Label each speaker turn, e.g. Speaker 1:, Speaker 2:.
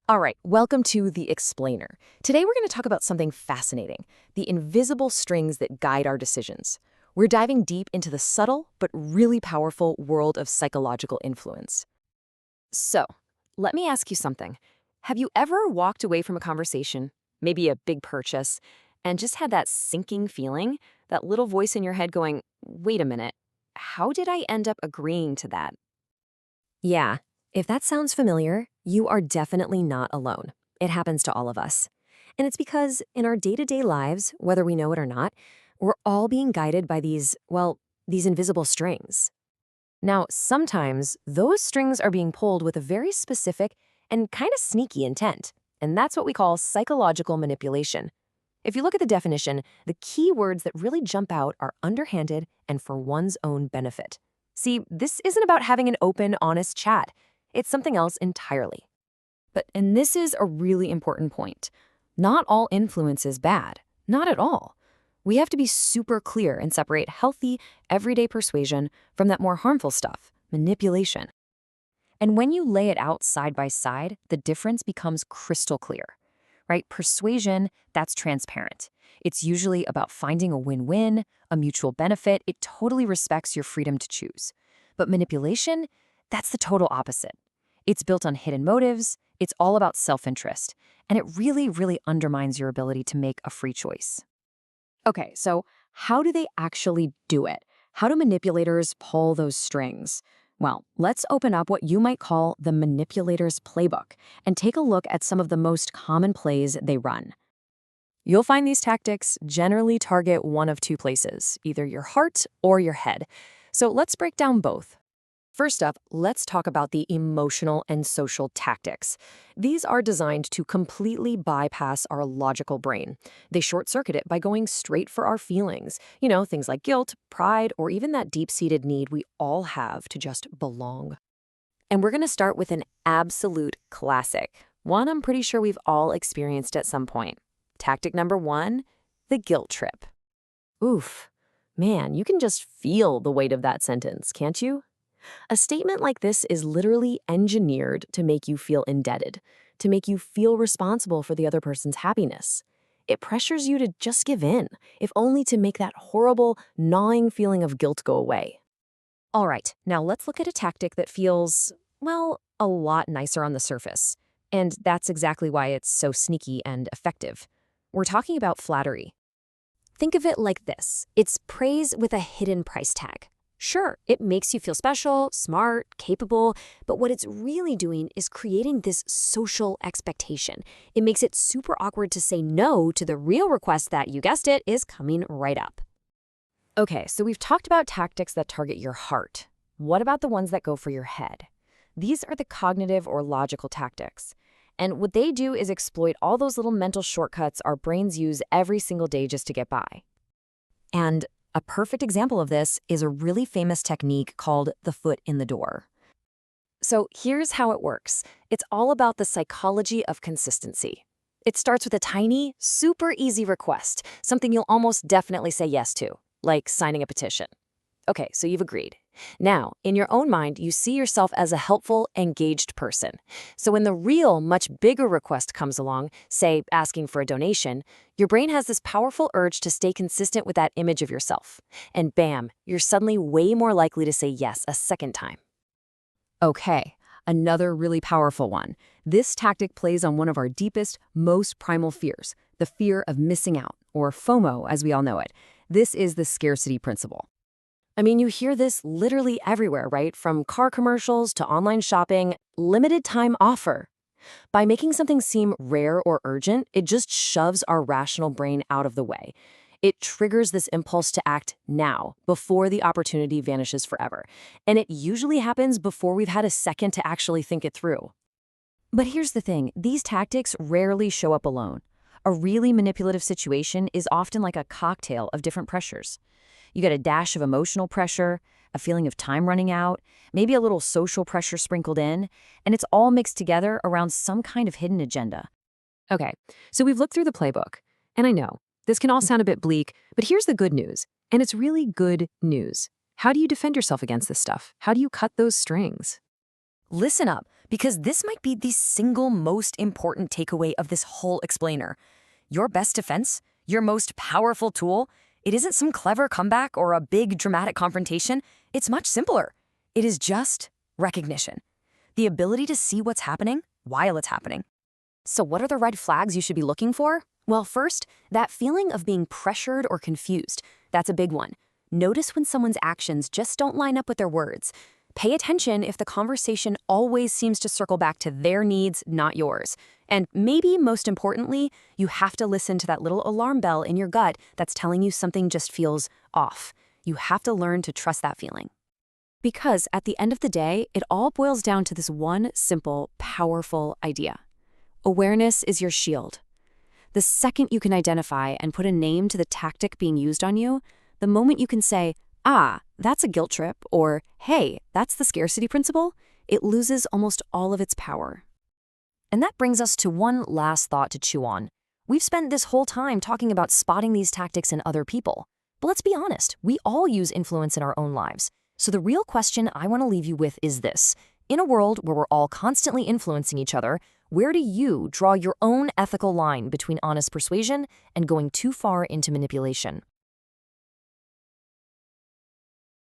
Speaker 1: All right, welcome to The Explainer. Today we're going to talk about something fascinating, the invisible strings that guide our decisions. We're diving deep into the subtle but really powerful world of psychological influence. So, let me ask you something. Have you ever walked away from a conversation, maybe a big purchase, and just had that sinking feeling, that little voice in your head going, wait a minute, how did I end up agreeing to that? Yeah, if that sounds familiar, you are definitely not alone. It happens to all of us. And it's because in our day-to-day lives, whether we know it or not, we're all being guided by these invisible strings. Now, sometimes those strings are being pulled with a very specific and kind of sneaky intent, and that's what we call psychological manipulation. If you look at the definition, the key words that really jump out are underhanded and for one's own benefit. See, this isn't about having an open, honest chat. It's something else entirely. And this is a really important point. Not all influence is bad. Not at all. We have to be super clear and separate healthy, everyday persuasion from that more harmful stuff, manipulation. And when you lay it out side by side, the difference becomes crystal clear, right? Persuasion, that's transparent. It's usually about finding a win-win, a mutual benefit. It totally respects your freedom to choose. But manipulation, that's the total opposite. It's built on hidden motives. It's all about self-interest. And it really, really undermines your ability to make a free choice. Okay, so how do they actually do it? How do manipulators pull those strings? Well, let's open up what you might call the manipulator's playbook and take a look at some of the most common plays they run. You'll find these tactics generally target one of two places, either your heart or your head. So let's break down both. First up, let's talk about the emotional and social tactics. These are designed to completely bypass our logical brain. They short-circuit it by going straight for our feelings. Things like guilt, pride, or even that deep-seated need we all have to just belong. And we're going to start with an absolute classic, one I'm pretty sure we've all experienced at some point. Tactic number one, the guilt trip. Oof, man, you can just feel the weight of that sentence, can't you? A statement like this is literally engineered to make you feel indebted, to make you feel responsible for the other person's happiness. It pressures you to just give in, if only to make that horrible, gnawing feeling of guilt go away. All right, now let's look at a tactic that feels, a lot nicer on the surface. And that's exactly why it's so sneaky and effective. We're talking about flattery. Think of it like this. It's praise with a hidden price tag. Sure, it makes you feel special, smart, capable, but what it's really doing is creating this social expectation. It makes it super awkward to say no to the real request that, you guessed it, is coming right up. Okay, so we've talked about tactics that target your heart. What about the ones that go for your head? These are the cognitive or logical tactics. And what they do is exploit all those little mental shortcuts our brains use every single day just to get by. And a perfect example of this is a really famous technique called the foot in the door. So here's how it works. It's all about the psychology of consistency. It starts with a tiny, super easy request, something you'll almost definitely say yes to, like signing a petition. Okay, so you've agreed. Now, in your own mind, you see yourself as a helpful, engaged person. So when the real, much bigger request comes along, say asking for a donation, your brain has this powerful urge to stay consistent with that image of yourself. And bam, you're suddenly way more likely to say yes a second time. Okay, another really powerful one. This tactic plays on one of our deepest, most primal fears, the fear of missing out, or FOMO as we all know it. This is the scarcity principle. I mean, you hear this literally everywhere, right? From car commercials to online shopping, limited time offer. By making something seem rare or urgent, it just shoves our rational brain out of the way. It triggers this impulse to act now, before the opportunity vanishes forever. And it usually happens before we've had a second to actually think it through. But here's the thing, these tactics rarely show up alone. A really manipulative situation is often like a cocktail of different pressures. You get a dash of emotional pressure, a feeling of time running out, maybe a little social pressure sprinkled in, and it's all mixed together around some kind of hidden agenda. Okay, so we've looked through the playbook, and I know, this can all sound a bit bleak, but here's the good news, and it's really good news. How do you defend yourself against this stuff? How do you cut those strings? Listen up, because this might be the single most important takeaway of this whole explainer. Your best defense, your most powerful tool, it isn't some clever comeback or a big dramatic confrontation. It's much simpler. It is just recognition. The ability to see what's happening while it's happening. So what are the red flags you should be looking for? Well, first, that feeling of being pressured or confused. That's a big one. Notice when someone's actions just don't line up with their words. Pay attention if the conversation always seems to circle back to their needs, not yours. And maybe most importantly, you have to listen to that little alarm bell in your gut that's telling you something just feels off. You have to learn to trust that feeling. Because at the end of the day, it all boils down to this one simple, powerful idea. Awareness is your shield. The second you can identify and put a name to the tactic being used on you, the moment you can say, ah, that's a guilt trip, or hey, that's the scarcity principle, it loses almost all of its power. And that brings us to one last thought to chew on. We've spent this whole time talking about spotting these tactics in other people. But let's be honest, we all use influence in our own lives. So the real question I want to leave you with is this. In a world where we're all constantly influencing each other, where do you draw your own ethical line between honest persuasion and going too far into manipulation?